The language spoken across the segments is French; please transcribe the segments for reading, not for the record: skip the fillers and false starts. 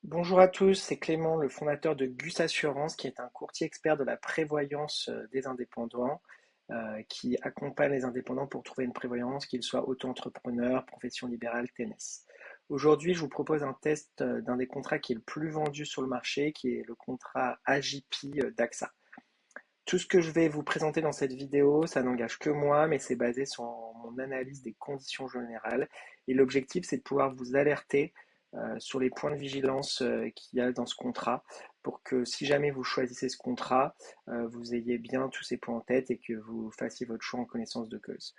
Bonjour à tous, c'est Clément, le fondateur de Gus Assurance, qui est un courtier expert de la prévoyance des indépendants, qui accompagne les indépendants pour trouver une prévoyance, qu'ils soient auto-entrepreneurs, profession libérale, TNS. Aujourd'hui, je vous propose un test d'un des contrats qui est le plus vendu sur le marché, qui est le contrat AJP d'AXA. Tout ce que je vais vous présenter dans cette vidéo, ça n'engage que moi, mais c'est basé sur mon analyse des conditions générales. Et l'objectif, c'est de pouvoir vous alerter sur les points de vigilance qu'il y a dans ce contrat pour que si jamais vous choisissez ce contrat, vous ayez bien tous ces points en tête et que vous fassiez votre choix en connaissance de cause.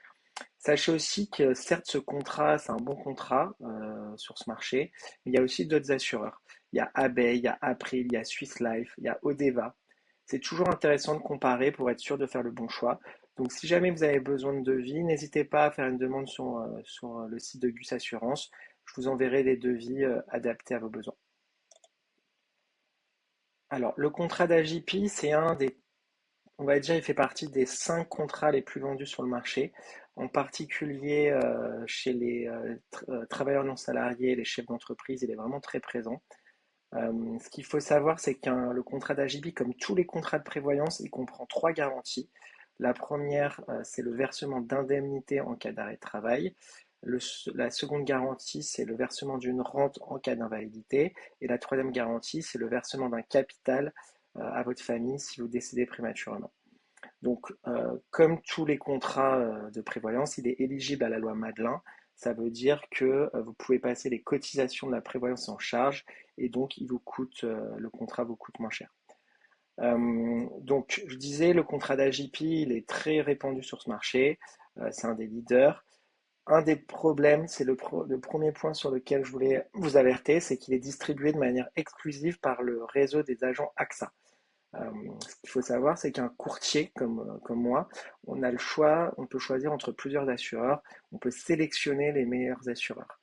Sachez aussi que certes, ce contrat, c'est un bon contrat sur ce marché, mais il y a aussi d'autres assureurs. Il y a Abeille, il y a April, il y a Swiss Life, il y a Odeva. C'est toujours intéressant de comparer pour être sûr de faire le bon choix. Donc, si jamais vous avez besoin de devis, n'hésitez pas à faire une demande sur le site de Gus Assurance. Je vous enverrai des devis adaptés à vos besoins. Alors, le contrat d'AJP, c'est un des on va dire, il fait partie des 5 contrats les plus vendus sur le marché, en particulier chez les travailleurs non salariés, les chefs d'entreprise, il est vraiment très présent. Ce qu'il faut savoir, c'est que le contrat d'AJB, comme tous les contrats de prévoyance, il comprend 3 garanties. La première, c'est le versement d'indemnités en cas d'arrêt de travail. La seconde garantie, c'est le versement d'une rente en cas d'invalidité. Et la troisième garantie, c'est le versement d'un capital à votre famille si vous décédez prématurément. Donc, comme tous les contrats de prévoyance, il est éligible à la loi Madelin. Ça veut dire que vous pouvez passer les cotisations de la prévoyance en charge et donc le contrat vous coûte moins cher. Donc, je disais, le contrat d'AJP, il est très répandu sur ce marché. C'est un des leaders. Un des problèmes, c'est le premier point sur lequel je voulais vous alerter, c'est qu'il est distribué de manière exclusive par le réseau des agents AXA. Ce qu'il faut savoir, c'est qu'un courtier comme moi, on a le choix, on peut choisir entre plusieurs assureurs, on peut sélectionner les meilleurs assureurs.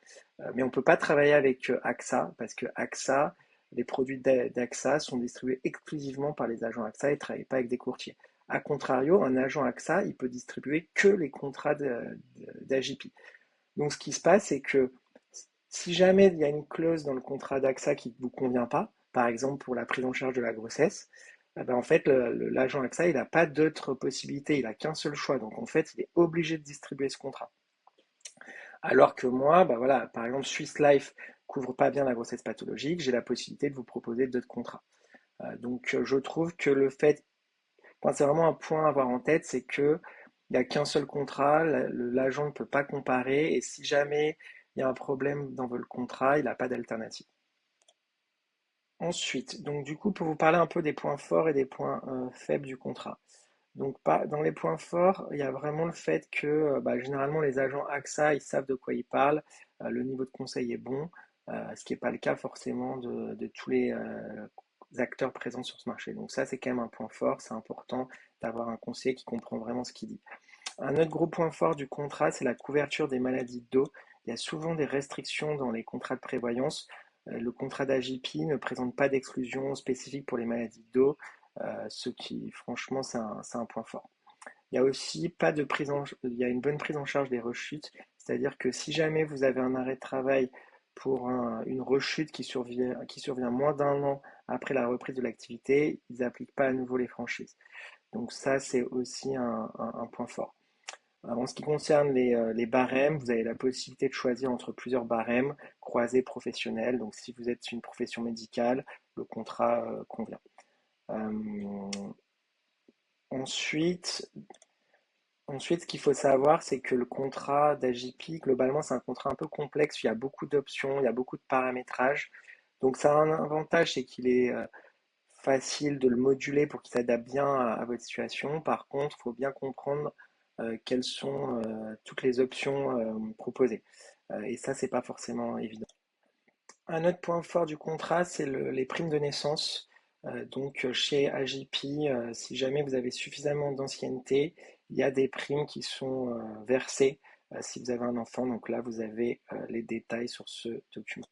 Mais on ne peut pas travailler avec AXA parce que AXA, les produits d'AXA sont distribués exclusivement par les agents AXA et ne travaillent pas avec des courtiers. A contrario, un agent AXA, il peut distribuer que les contrats d'AJP. Donc ce qui se passe, c'est que si jamais il y a une clause dans le contrat d'AXA qui ne vous convient pas, par exemple pour la prise en charge de la grossesse, eh ben, en fait, l'agent AXA, il n'a pas d'autre possibilité, il n'a qu'un seul choix. Donc, en fait, il est obligé de distribuer ce contrat. Alors que moi, bah voilà, par exemple, Swiss Life couvre pas bien la grossesse pathologique, j'ai la possibilité de vous proposer d'autres contrats. Donc, je trouve que enfin, c'est vraiment un point à avoir en tête, c'est que il n'y a qu'un seul contrat, l'agent ne peut pas comparer, et si jamais il y a un problème dans votre contrat, il n'a pas d'alternative. Ensuite, donc du coup, pour vous parler un peu des points forts et des points faibles du contrat. Donc, dans les points forts, il y a vraiment le fait que bah, généralement les agents AXA, ils savent de quoi ils parlent, le niveau de conseil est bon, ce qui n'est pas le cas forcément de tous les acteurs présents sur ce marché. Donc ça, c'est quand même un point fort, c'est important d'avoir un conseiller qui comprend vraiment ce qu'il dit. Un autre gros point fort du contrat, c'est la couverture des maladies de dos. Il y a souvent des restrictions dans les contrats de prévoyance. Le contrat d'AJP ne présente pas d'exclusion spécifique pour les maladies de dos, ce qui, franchement, c'est un point fort. Il y a aussi pas de il y a une bonne prise en charge des rechutes, c'est-à-dire que si jamais vous avez un arrêt de travail pour une rechute qui survient moins d'un an après la reprise de l'activité, ils n'appliquent pas à nouveau les franchises. Donc ça, c'est aussi un point fort. En ce qui concerne les barèmes, vous avez la possibilité de choisir entre plusieurs barèmes croisés professionnels. Donc, si vous êtes une profession médicale, le contrat convient. Euh, ensuite, ensuite, ce qu'il faut savoir, c'est que le contrat d'AJP, globalement, c'est un contrat un peu complexe. Il y a beaucoup d'options, il y a beaucoup de paramétrage. Donc, ça a un avantage, c'est qu'il est facile de le moduler pour qu'il s'adapte bien à votre situation. Par contre, il faut bien comprendre quelles sont toutes les options proposées. Et ça, c'est pas forcément évident. Un autre point fort du contrat, c'est les primes de naissance. Donc, chez AJP, si jamais vous avez suffisamment d'ancienneté, il y a des primes qui sont versées si vous avez un enfant. Donc là, vous avez les détails sur ce document.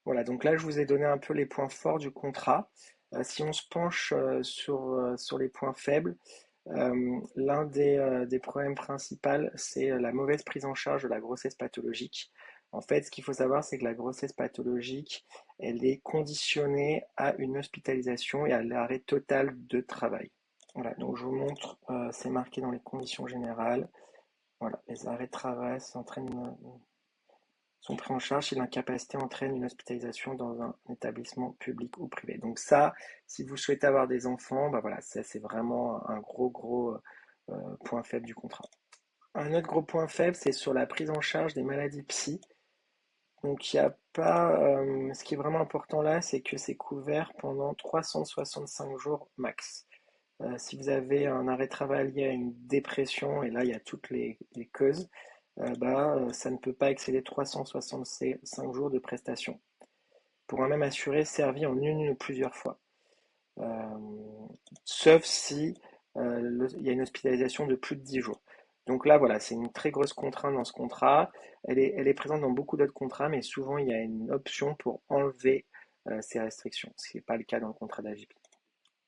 Voilà, donc là, je vous ai donné un peu les points forts du contrat. Si on se penche sur les points faibles, l'un des problèmes principaux, c'est la mauvaise prise en charge de la grossesse pathologique. En fait, ce qu'il faut savoir, c'est que la grossesse pathologique, elle est conditionnée à une hospitalisation et à l'arrêt total de travail. Voilà, donc je vous montre, c'est marqué dans les conditions générales. Voilà, les arrêts de travail sont pris en charge si l'incapacité entraîne une hospitalisation dans un établissement public ou privé. Donc ça, si vous souhaitez avoir des enfants, bah voilà, ça c'est vraiment un gros point faible du contrat. Un autre gros point faible, c'est sur la prise en charge des maladies psy. Donc il n'y a pas, ce qui est vraiment important là, c'est que c'est couvert pendant 365 jours max. Si vous avez un arrêt de travail lié à une dépression, et là il y a toutes les causes, ça ne peut pas excéder 365 jours de prestation pour un même assuré servi en une ou plusieurs fois. Euh, Sauf si il y a une hospitalisation de plus de 10 jours. Donc là, voilà, c'est une très grosse contrainte dans ce contrat. Elle est présente dans beaucoup d'autres contrats, mais souvent il y a une option pour enlever ces restrictions, ce qui n'est pas le cas dans le contrat d'AJP.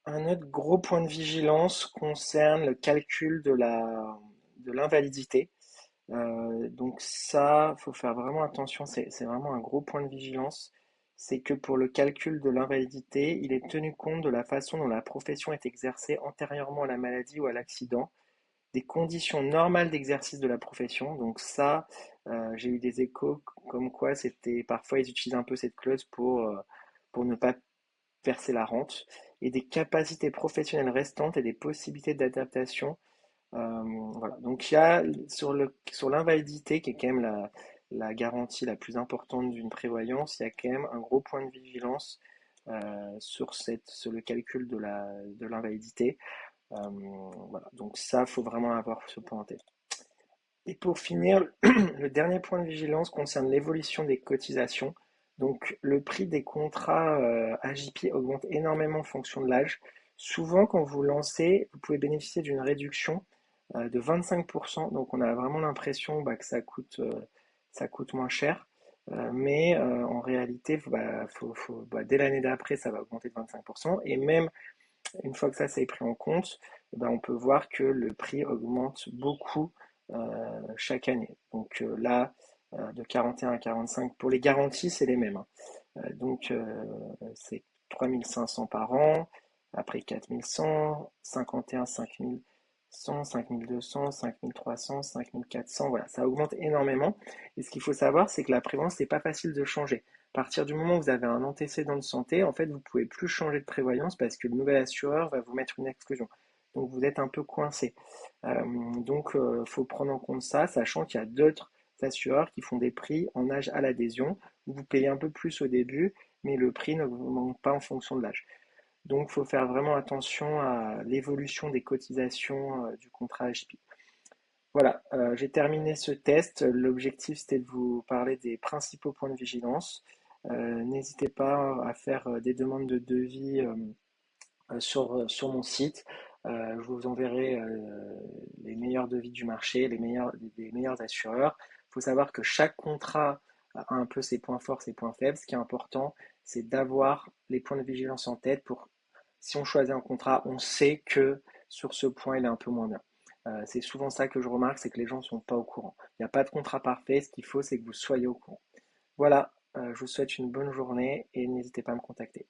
Un autre gros point de vigilance concerne le calcul de l'invalidité. Donc ça, faut faire vraiment attention, c'est vraiment un gros point de vigilance. C'est que pour le calcul de l'invalidité, il est tenu compte de la façon dont la profession est exercée antérieurement à la maladie ou à l'accident, des conditions normales d'exercice de la profession. Donc ça, j'ai eu des échos comme quoi c'était parfois ils utilisent un peu cette clause pour ne pas verser la rente, et des capacités professionnelles restantes et des possibilités d'adaptation. Voilà. Donc il y a sur l'invalidité, qui est quand même la garantie la plus importante d'une prévoyance, il y a quand même un gros point de vigilance sur le calcul de l'invalidité. Voilà. Donc ça, faut vraiment avoir ce point en tête. Et pour finir, le dernier point de vigilance concerne l'évolution des cotisations. Donc le prix des contrats AJP augmente énormément en fonction de l'âge. Souvent, quand vous lancez, vous pouvez bénéficier d'une réduction de 25%. Donc on a vraiment l'impression que ça coûte moins cher. Mais en réalité, dès l'année d'après, ça va augmenter de 25%. Et même une fois que ça est pris en compte, on peut voir que le prix augmente beaucoup chaque année. Donc là, de 41 à 45, pour les garanties, c'est les mêmes, hein. C'est 3500 par an, après 4100, 51, 5100, 5200, 5300, 5400, voilà, ça augmente énormément. Et ce qu'il faut savoir, c'est que la prévoyance, c'est pas facile de changer. À partir du moment où vous avez un antécédent de santé, en fait, vous pouvez plus changer de prévoyance parce que le nouvel assureur va vous mettre une exclusion. Donc vous êtes un peu coincé. Faut prendre en compte ça, sachant qu'il y a d'autres assureurs qui font des prix en âge à l'adhésion, où vous payez un peu plus au début, mais le prix n'augmente pas en fonction de l'âge. Donc il faut faire vraiment attention à l'évolution des cotisations du contrat HIPI. Voilà, j'ai terminé ce test. L'objectif, c'était de vous parler des principaux points de vigilance. N'hésitez pas à faire des demandes de devis sur mon site. Je vous enverrai les meilleurs devis du marché, les meilleurs assureurs. Il faut savoir que chaque contrat a un peu ses points forts, ses points faibles. Ce qui est important, c'est d'avoir les points de vigilance en tête pour, si on choisit un contrat, on sait que sur ce point, il est un peu moins bien. C'est souvent ça que je remarque, c'est que les gens ne sont pas au courant. Il n'y a pas de contrat parfait, ce qu'il faut, c'est que vous soyez au courant. Voilà, je vous souhaite une bonne journée et n'hésitez pas à me contacter.